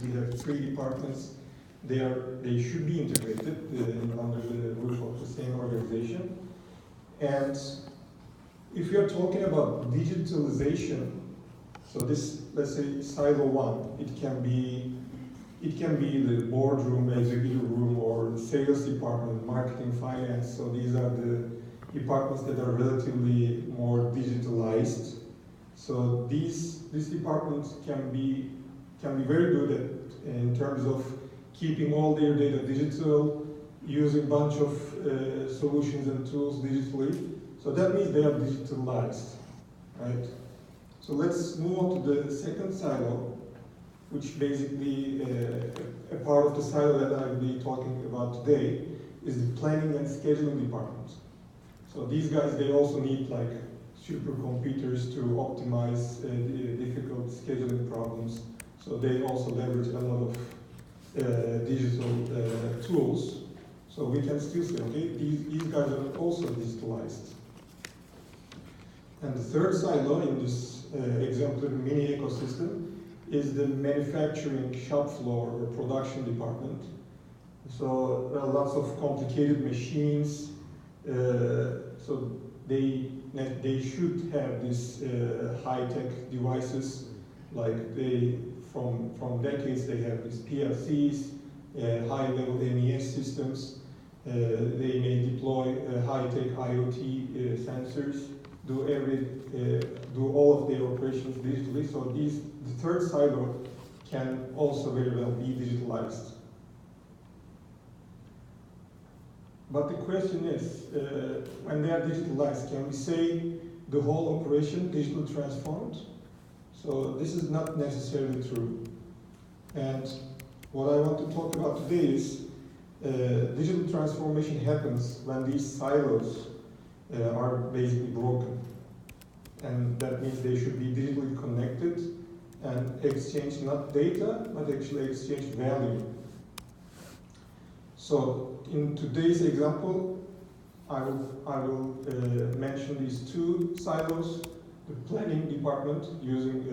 we have 3 departments. They should be integrated under the roof of the same organization. And if you're talking about digitalization, so this, let's say, silo 1, it can be the boardroom, executive room, or the sales department, marketing, finance. So these are the departments that are relatively more digitalized. So these departments can be very good at, in terms of keeping all their data digital, using a bunch of solutions and tools digitally. So that means they are digitalized, right? So let's move on to the second silo, which basically a part of the silo that I'll be talking about today is the planning and scheduling department. So these guys, they also need like supercomputers to optimize difficult scheduling problems. So they also leverage a lot of digital tools. So we can still say, okay, these guys are also digitalized. And the third silo in this exemplary mini ecosystem is the manufacturing shop floor or production department. So there are lots of complicated machines. So they should have these high-tech devices, like from decades they have these PLCs, high-level MES systems. They may deploy high-tech IoT sensors, do all of their operations digitally. So the third silo can also very well be digitalized. But the question is, when they are digitalized, can we say the whole operation digitally transformed? So this is not necessarily true. And what I want to talk about today is digital transformation happens when these silos are basically broken. And that means they should be digitally connected and exchange not data, but actually exchange value. So in today's example, I will mention these 2 silos: the planning department using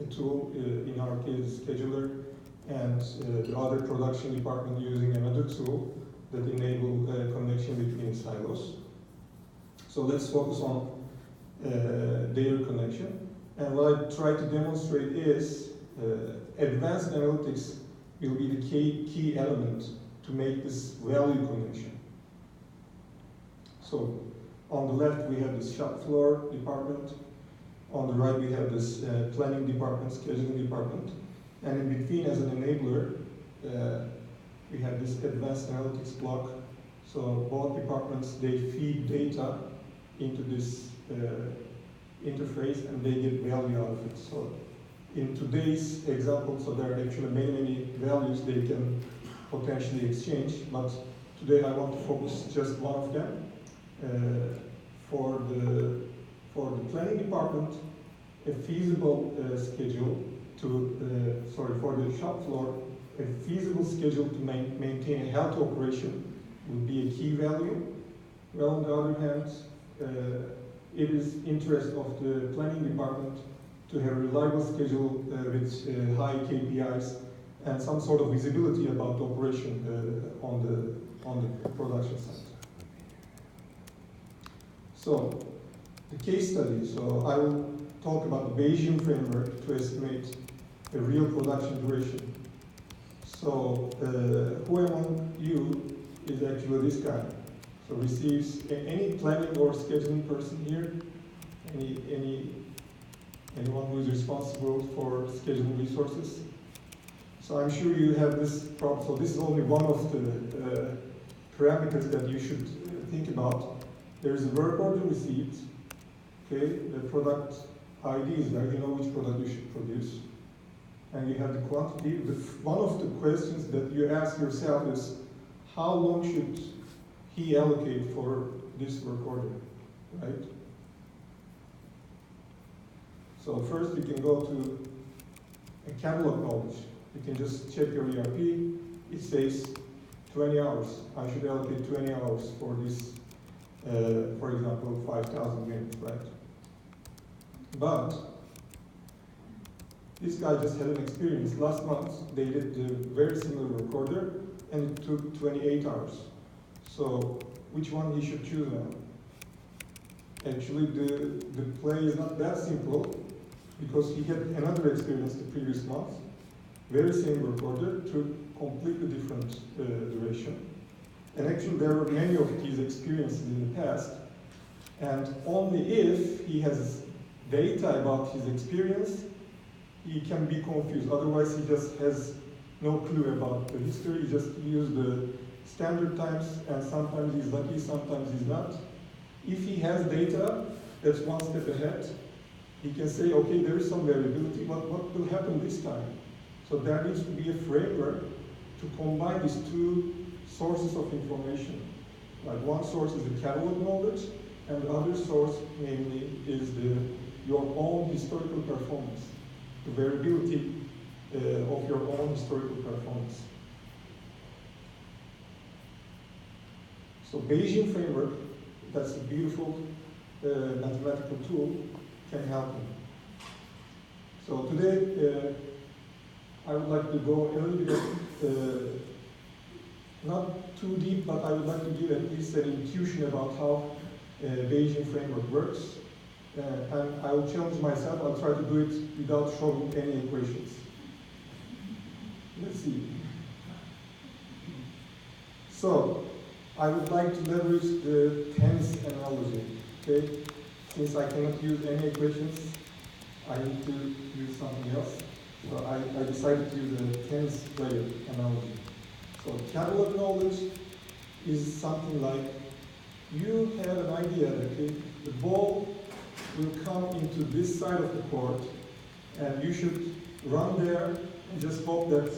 a tool, in our case scheduler, and the other production department using another tool that enable connection between silos. So let's focus on their connection. And what I try to demonstrate is advanced analytics will be the key element to make this value connection. So on the left we have this shop floor department. On the right we have this planning department, scheduling department. And in between, as an enabler, we have this advanced analytics block. So both departments, they feed data into this interface and they get value out of it. So in today's example, so there are actually many values they can potentially exchange, but today I want to focus just one of them. For the planning department, a feasible schedule for the shop floor, a feasible schedule to maintain a healthy operation would be a key value. Well, on the other hand, it is interest of the planning department to have a reliable schedule with high KPIs and some sort of visibility about the operation on the production side. So, the case study. So I will talk about the Bayesian framework to estimate a real production duration. So who among you is actually this guy? So receives any planning or scheduling person here? Anyone who is responsible for scheduling resources? So I'm sure you have this problem. So this is only one of the parameters that you should think about. There's a work order receipt. Okay, the product ID is there. You know which product you should produce. And you have the quantity. One of the questions that you ask yourself is, how long should he allocate for this work order, right? So first you can go to a catalog knowledge. You can just check your ERP. It says 20 hours. I should allocate 20 hours for this, for example, 5,000 units, right? But This guy just had an experience. Last month, they did a very similar work order, and it took 28 hours. So, which one he should choose now? Actually, the play is not that simple, because he had another experience the previous month, very same work order, took completely different duration. And actually, there were many of these experiences in the past, and only if he has data about his experience, he can be confused. Otherwise, he just has no clue about the history. He just used the standard times, and sometimes he's lucky, sometimes he's not. If he has data that's one step ahead, he can say, okay, there is some variability, but what will happen this time? So there needs to be a framework to combine these two sources of information. Like one source is the catalog knowledge, and the other source, namely, is your own historical performance, the variability of your own historical performance. So Bayesian framework, that's a beautiful mathematical tool, can help you. So today, I would like to go a little bit, not too deep, but I would like to give at least an intuition about how Bayesian framework works. And I will challenge myself, I'll try to do it without showing any equations. Let's see. So, I would like to leverage the tens analogy, okay? Since I cannot use any equations, I need to use something else. So I decided to use a tens layer analogy. So catalog knowledge is something like, you have an idea that the ball will come into this side of the court, and you should run there and just hope that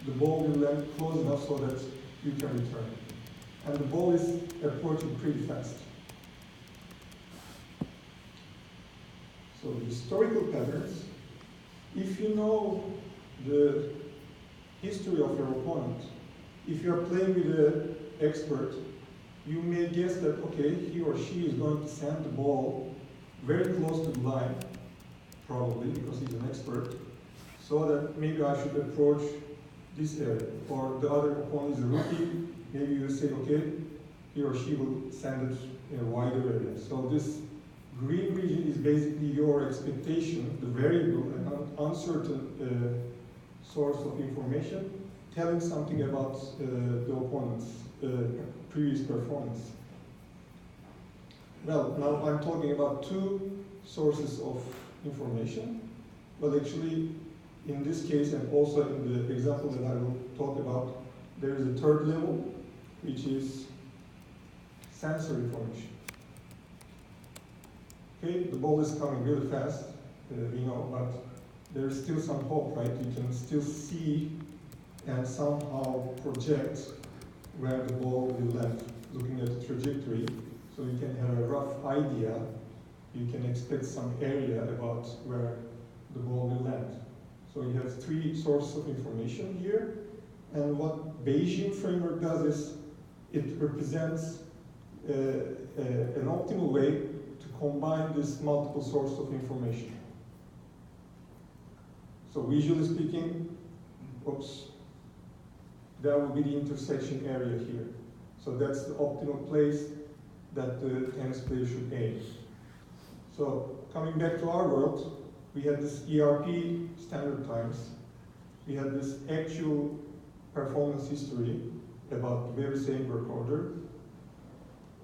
the ball will land close enough so that you can return. And the ball is approaching pretty fast. So historical patterns, if you know the history of your opponent, if you're playing with an expert, you may guess that, okay, he or she is going to send the ball very close to the line, probably because he's an expert, so that maybe I should approach this area. Or the other opponent is a rookie, maybe you say, okay, he or she will send it in a wider area. So this green region is basically your expectation, the variable and uncertain source of information, telling something about the opponent's previous performance. Well, now I'm talking about two sources of information. Well, actually, in this case, and also in the example that I will talk about, there is a third level, which is sensor information. Okay, the ball is coming really fast, we know, but there's still some hope, right? You can still see and somehow project where the ball will land, looking at the trajectory, so you can have a rough idea. You can expect some area about where the ball will land. So you have three sources of information here, and what Bayesian framework does is it represents an optimal way to combine this multiple sources of information. So visually speaking, that will be the intersection area here. So that's the optimal place that the tennis player should aim. So coming back to our world, we had this ERP standard times. We had this actual performance history about the very same work order.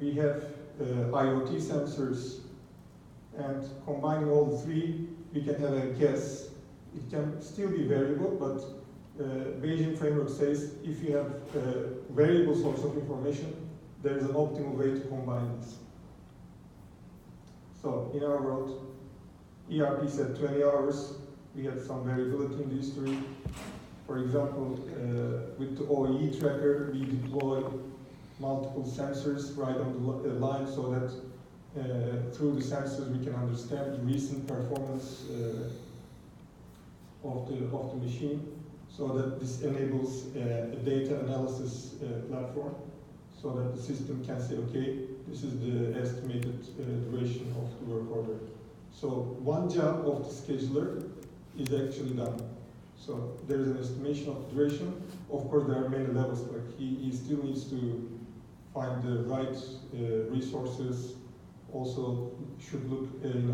We have IoT sensors, and combining all the three, we can have a guess. It can still be variable, but Bayesian framework says if you have a variable source of information, there is an optimal way to combine this. So in our world, ERP said 20 hours. We had some variability in the history. For example, with the OEE tracker, we deploy multiple sensors right on the line so that through the sensors we can understand the recent performance of the machine, so that this enables a data analysis platform, so that the system can say, okay, this is the estimated duration of the work order. So one job of the scheduler is actually done. So there is an estimation of duration. Of course, there are many levels. Like he still needs to find the right resources. Also, should look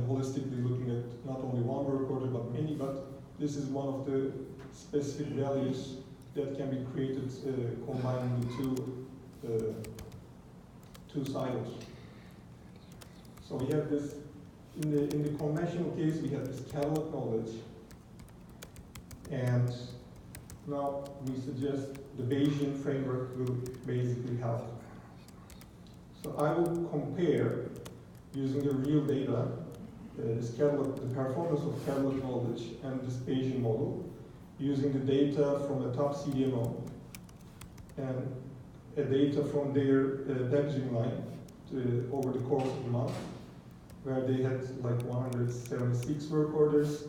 holistically looking at not only one work order but many. But this is one of the specific values that can be created combining the two silos. So we have this in the conventional case. We have this catalog knowledge. And now we suggest the Bayesian framework will basically help. So I will compare, using the real data, the performance of catalog knowledge and this Bayesian model, using the data from a top CDMO and data from their packaging line over the course of the month, where they had like 176 work orders,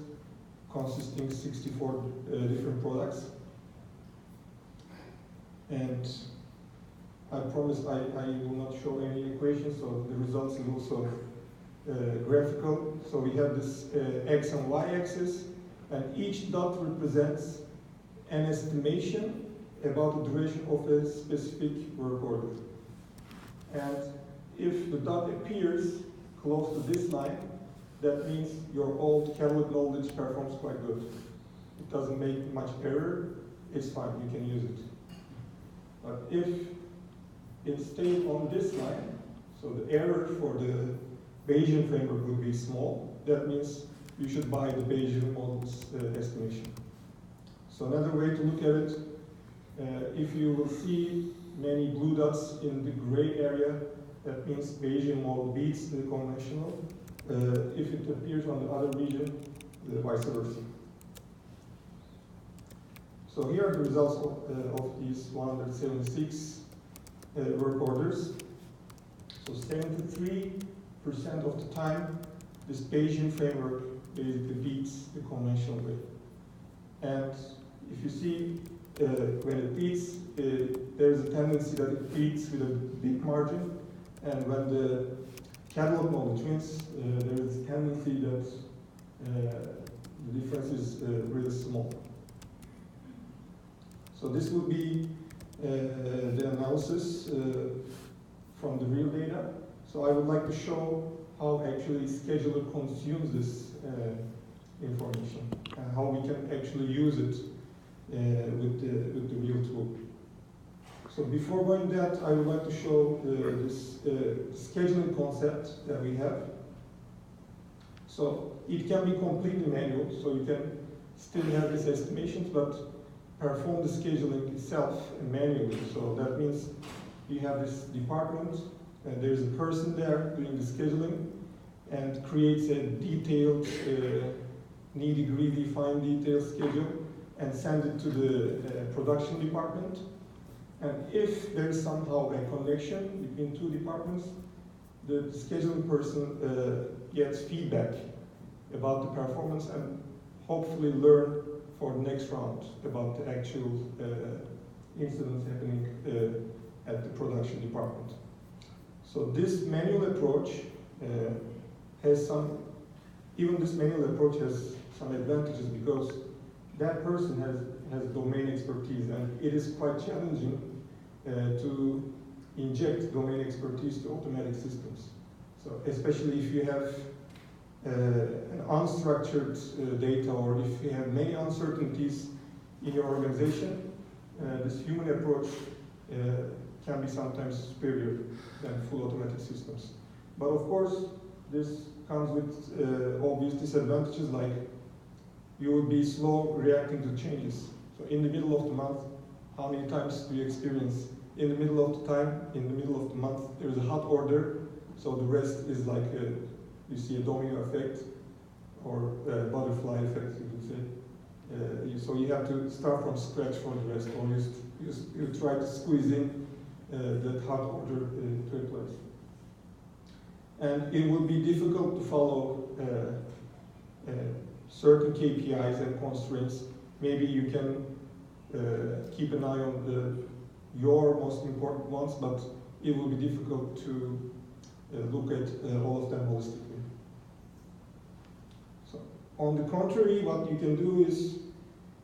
consisting 64 different products. And I promise I will not show any equations, so the results is also graphical. So we have this X and Y axis, and each dot represents an estimation about the duration of a specific work order. And if the dot appears close to this line, that means your old catalog knowledge performs quite good. It doesn't make much error, it's fine, you can use it. But if it stays on this line, so the error for the Bayesian framework will be small, that means you should buy the Bayesian model's estimation. So another way to look at it, if you will see many blue dots in the gray area, that means Bayesian model beats the conventional. If it appears on the other region, vice versa. So here are the results of these 176 work orders. So 73% of the time, this Bayesian framework basically beats the conventional way. And if you see when it beats, there's a tendency that it beats with a big margin, and when the catalog knowledge wins, there is a tendency that the difference is really small. So this will be the analysis from the real data. So I would like to show how actually scheduler consumes this information and how we can actually use it with the real tool. So before going to that, I would like to show this scheduling concept that we have. So it can be completely manual, so you can still have these estimations, but perform the scheduling itself manually. So that means you have this department, and there's a person there doing the scheduling, and creates a detailed, nitty-gritty, fine detail schedule, and send it to the production department. And if there's somehow a connection between two departments, the scheduling person gets feedback about the performance and hopefully learn for the next round about the actual incidents happening at the production department. So this manual approach has some, even this manual approach has some advantages because that person has domain expertise, and it is quite challenging to inject domain expertise to automatic systems. So especially if you have an unstructured data, or if you have many uncertainties in your organization, this human approach can be sometimes superior than full automatic systems. But of course, this comes with obvious disadvantages, like you will be slow reacting to changes. So in the middle of the month, how many times do you experience in the middle of the time, in the middle of the month, there is a hot order, so the rest is like you see a domino effect, or butterfly effect, you could say. So you have to start from scratch for the rest, or you try to squeeze in that hot order to a place. And it would be difficult to follow certain KPIs and constraints. Maybe you can keep an eye on your most important ones, but it will be difficult to look at all of them holistically. So On the contrary, what you can do is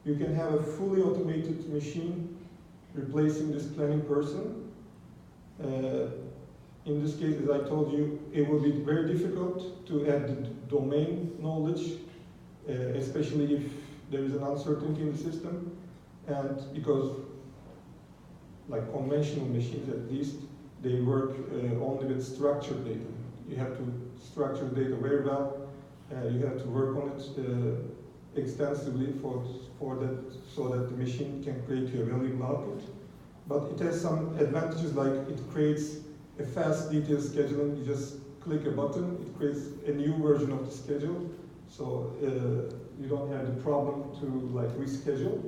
you can have a fully automated machine replacing this planning person. In this case, as I told you, it will be very difficult to add the domain knowledge, especially if there is an uncertainty in the system, and because, like conventional machines at least, they work only with structured data. You have to structure data very well. You have to work on it extensively for that, so that the machine can create you a valuable output. But it has some advantages, like it creates a fast detailed scheduling. You just click a button, it creates a new version of the schedule, so you don't have the problem to like reschedule.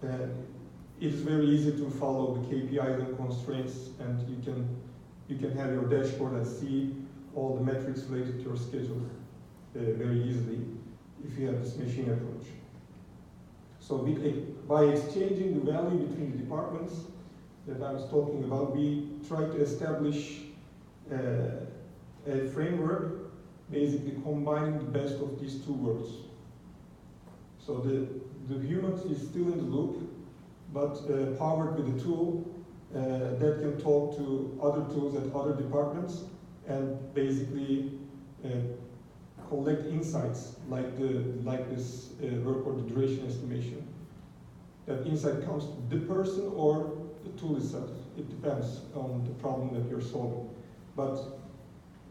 It is very easy to follow the KPIs and constraints, and you can have your dashboard and see all the metrics related to your schedule very easily if you have this machine approach. So by exchanging the value between the departments that I was talking about, we try to establish a framework basically combining the best of these two worlds. So the humans is still in the loop, but powered with a tool that can talk to other tools at other departments and basically collect insights like this work order duration estimation. That insight comes to the person or the tool itself. It depends on the problem that you're solving. But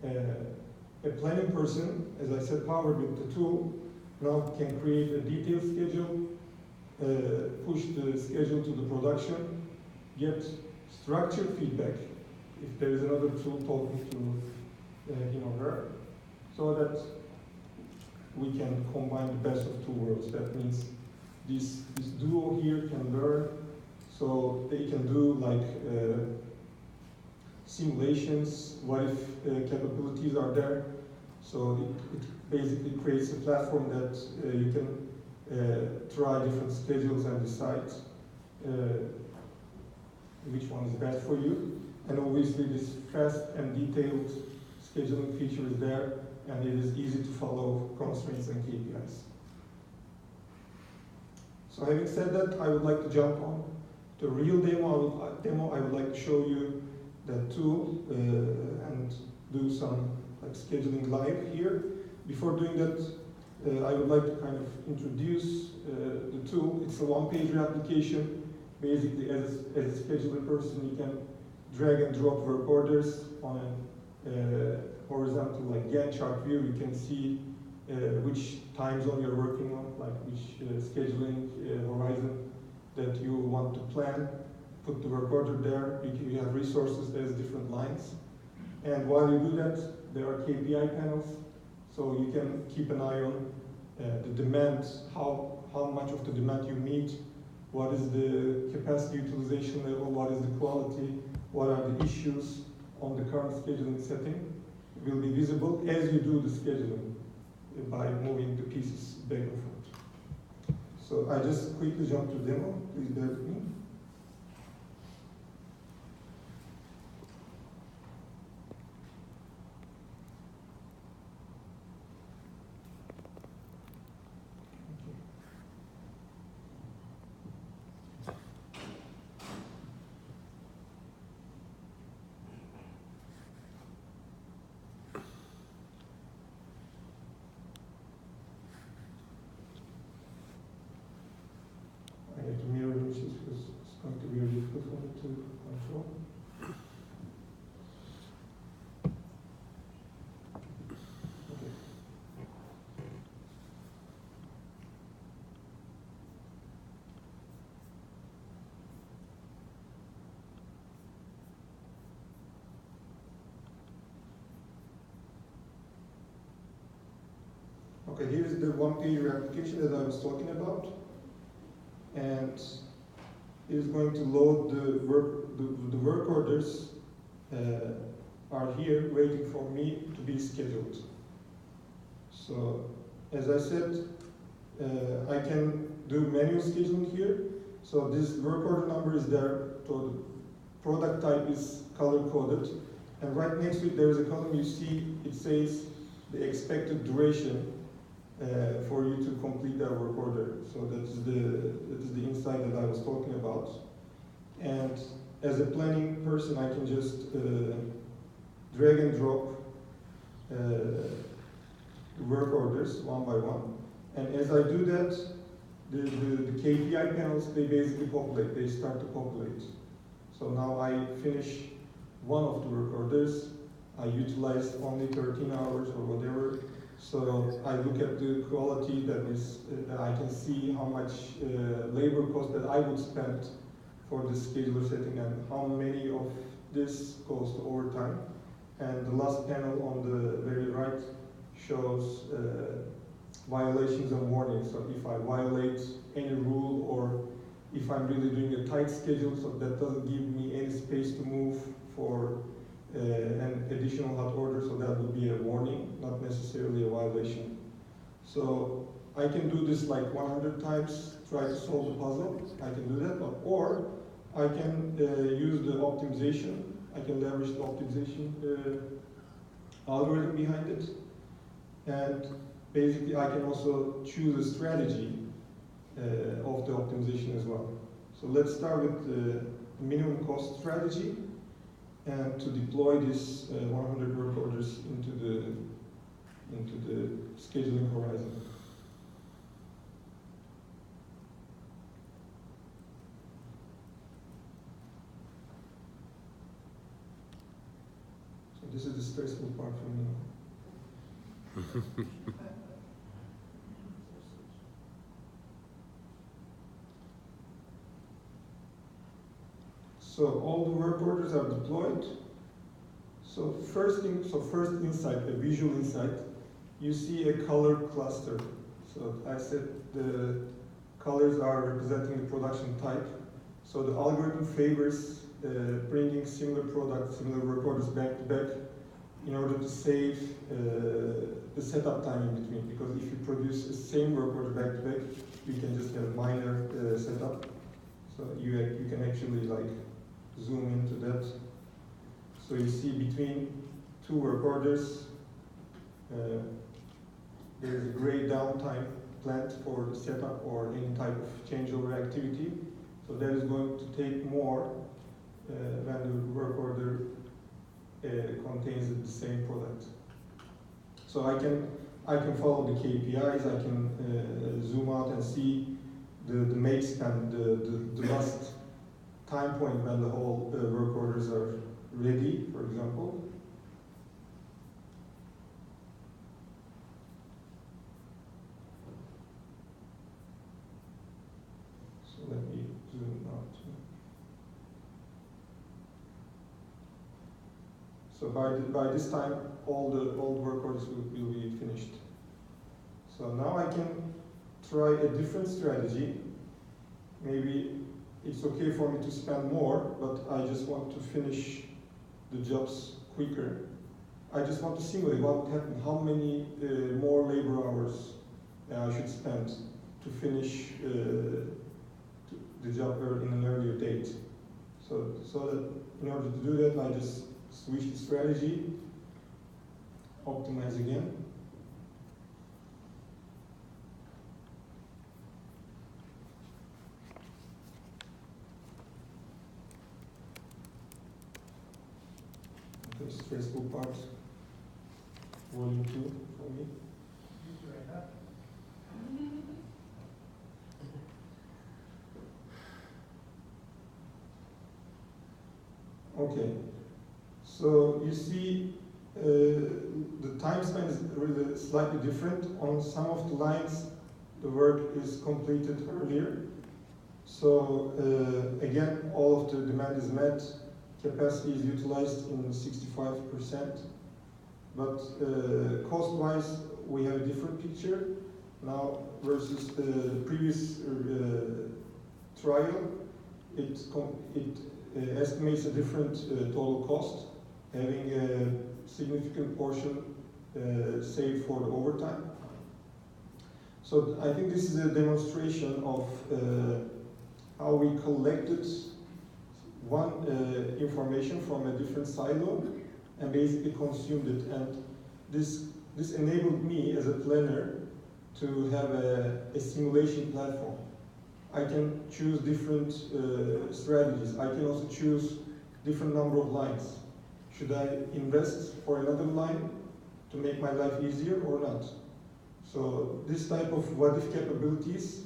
a planning person, as I said, powered with the tool, now can create a detailed schedule, push the schedule to the production, get structured feedback if there is another tool talking to him or her, so that we can combine the best of two worlds. That means this duo here can learn, so they can do like simulations, what if capabilities are there. So it basically creates a platform that you can try different schedules and decide which one is best for you. And obviously this fast and detailed scheduling feature is there, and it is easy to follow constraints and KPIs. So having said that, I would like to jump on the real demo. I would like to show you that tool and do some like scheduling live here. Before doing that, I would like to kind of introduce the tool. It's a one-page application. Basically, as a scheduler person, you can drag and drop work orders on a horizontal like Gantt chart view. You can see which time zone you're working on, like which scheduling horizon that you want to plan. Put the work order there. You have resources, there's different lines. And while you do that, there are KPI panels, so you can keep an eye on the demand, how much of the demand you meet, what is the capacity utilization level, what is the quality, what are the issues on the current scheduling setting. It will be visible as you do the scheduling by moving the pieces back and forth. So I just quickly jump to demo, please bear with me. I have to mirror images because it's going to be very difficult for me to control. Okay. Okay, here's the one-page application that I was talking about. And it is going to load the work orders are here waiting for me to be scheduled. So as I said, I can do manual scheduling here. So this work order number is there, so the product type is color coded, and right next to it there is a column you see, it says the expected duration for you to complete that work order. So that is the insight that I was talking about. And as a planning person, I can just drag and drop work orders one by one. And as I do that, the KPI panels, they basically populate, they start to populate. So now I finish one of the work orders, I utilize only 13 hours or whatever. So I look at the quality, that is, I can see how much labor cost that I would spend for the scheduler setting and how many of this goes to overtime. And the last panel on the very right shows violations and warnings. So if I violate any rule or if I'm really doing a tight schedule, so that doesn't give me any space to move for an additional hot order, so that would be a warning, not necessarily a violation. So I can do this like 100 times, try to solve the puzzle, I can do that, or I can use the optimization, I can leverage the optimization algorithm behind it, and basically I can also choose a strategy of the optimization as well. So let's start with the minimum cost strategy, and to deploy this 100 work orders into the scheduling horizon. So this is the stressful part for me. So all the work orders are deployed. So first insight, a visual insight, you see a color cluster. So I said the colors are representing the production type. So the algorithm favors bringing similar products, similar work orders back to back in order to save the setup time in between. Because if you produce the same work order back to back, you can just have minor setup. So you can actually like zoom into that. So you see between two work orders, there is a gray downtime planned for the setup or any type of changeover activity. So that is going to take more when the work order contains the same product. So I can follow the KPIs. I can zoom out and see the make span, the last time point when the whole work orders are ready, for example. So let me zoom out. So by this time, all the work orders will be finished. So now I can try a different strategy. Maybe it's okay for me to spend more, but I just want to finish the jobs quicker. I just want to simulate what would happen, how many more labor hours I should spend to finish the job in an earlier date. So that in order to do that, I just switch the strategy, optimize again. Okay, stressful part, volume 2 for me. Okay, so you see the time span is really slightly different. On some of the lines, the work is completed earlier. So again, all of the demand is met, capacity is utilized in 65%. But cost-wise, we have a different picture now versus the previous trial. It estimates a different total cost, having a significant portion saved for the overtime. So I think this is a demonstration of how we collected one information from a different silo and basically consumed it. And this enabled me as a planner to have a simulation platform. I can choose different strategies. I can also choose different number of lines. Should I invest for another line to make my life easier or not? So this type of what-if capabilities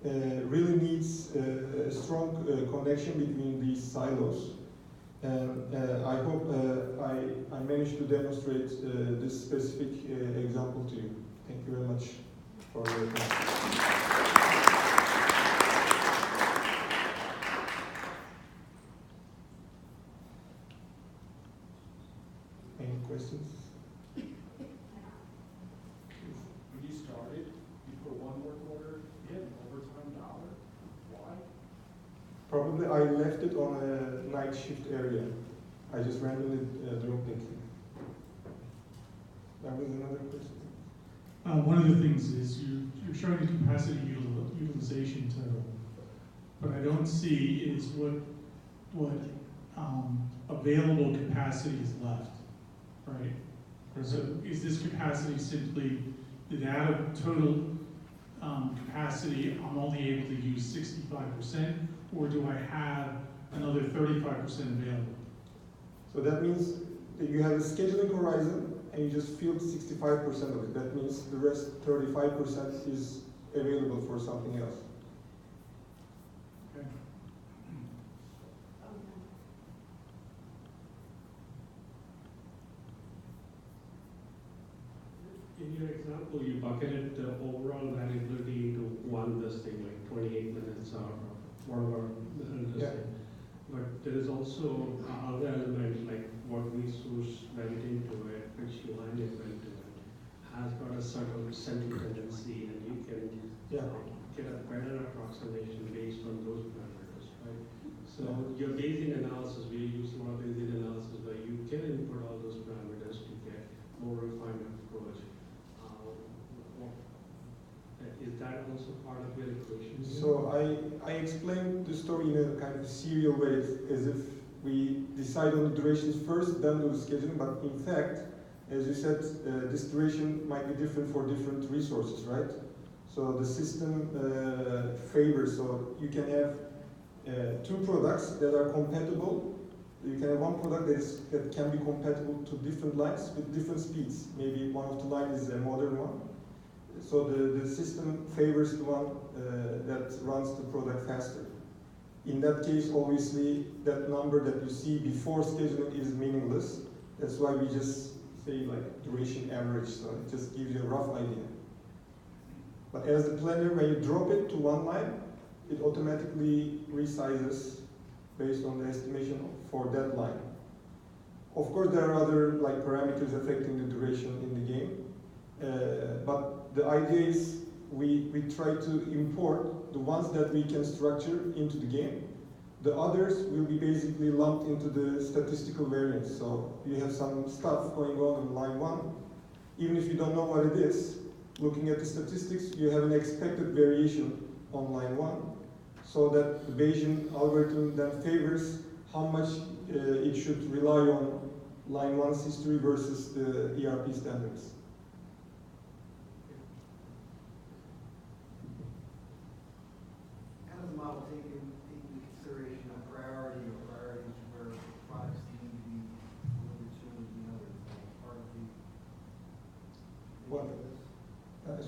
really needs a strong connection between these silos. And I hope I managed to demonstrate this specific example to you. Thank you very much for your attention. Any questions? When you started, you put one work order in, overtime dollar. Why? Probably I left it on a night shift area. I just randomly dropped it. That was another question. One of the things is you're showing the capacity utilization total, but I don't see is what available capacity is left, right? So is this capacity simply that out of total capacity, I'm only able to use 65%, or do I have another 35% available? So that means that you have a scheduling horizon and you just filled 65% of it. That means the rest 35% is available for something else. Okay. In your example, you bucketed the overall variability into one this thing, like 28 minutes or whatever this Yeah. thing. But there is also other elements like what resource went into it, which line it went to it, has got a certain central tendency, and you can Yeah. get a better approximation based on those parameters, right? So your Bayesian analysis, we use a lot of Bayesian analysis where you can input all those parameters to get more refined approach. Is that also part of your equation? So I explained the story in a kind of serial way, as if we decide on the durations first, then do the scheduling. But in fact, as you said, this duration might be different for different resources, right? So the system favors, so you can have two products that are compatible. You can have one product that can be compatible to different lines with different speeds. Maybe one of the lines is a modern one. So the system favors the one that runs the product faster. In that case, obviously, that number that you see before scheduling is meaningless. That's why we just say like duration average, so it just gives you a rough idea. But as the planner, when you drop it to one line, it automatically resizes based on the estimation for that line. Of course, there are other like parameters affecting the duration in the game, but the idea is we try to import the ones that we can structure into the game. The others will be basically lumped into the statistical variance. So you have some stuff going on in line one. Even if you don't know what it is, looking at the statistics, you have an expected variation on line one. So that the Bayesian algorithm then favors how much it should rely on line one's history versus the ERP standards. How does the model take into consideration a priority or priorities where products need to be delivered sooner than others? Part of the What?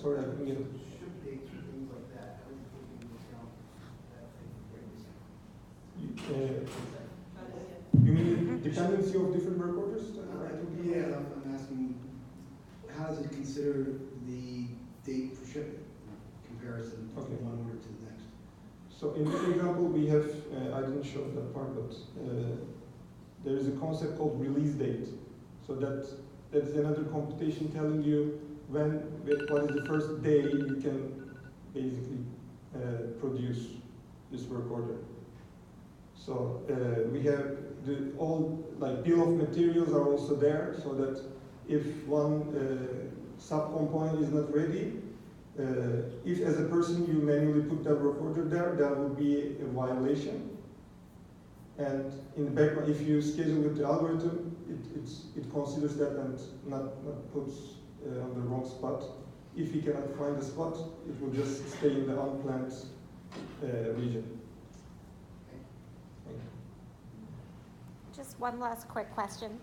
Sorry, I couldn't get it. ship dates or things like that. How do you take into account that You mean the dependency of different work orders? Yeah, I'm asking, how does it consider the date for shipping in comparison from Okay. one order to the next? So in this example, we have, I didn't show that part, but there is a concept called release date. So that's another computation telling you what is the first day you can basically produce this work order. So we have all like bill of materials are also there, so that if one sub-component is not ready, if as a person you manually put that work order there, that would be a violation. And in the background, if you schedule with the algorithm, it considers that and not puts on the wrong spot. If he cannot find a spot, it will just stay in the unplanned region. Thank you. Just one last quick question.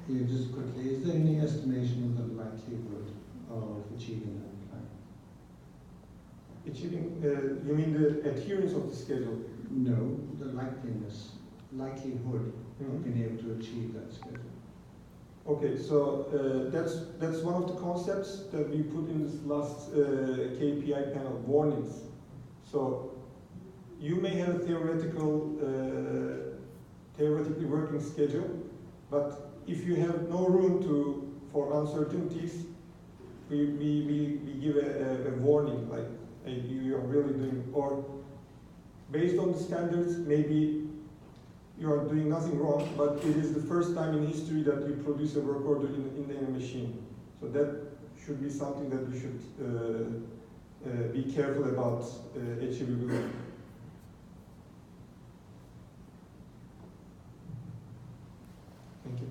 Yeah, just quickly, is there any estimation of the likelihood of achieving that plan? Achieving, you mean the adherence of the schedule? No, the likelihood of being able to achieve that schedule. Okay, so that's one of the concepts that we put in this last KPI panel, warnings. So you may have a theoretically working schedule, but if you have no room for uncertainties, we give a warning, like you are really doing, or based on the standards, maybe you are doing nothing wrong, but it is the first time in history that you produce a work order in a machine. So that should be something that you should be careful about achievability. Thank you.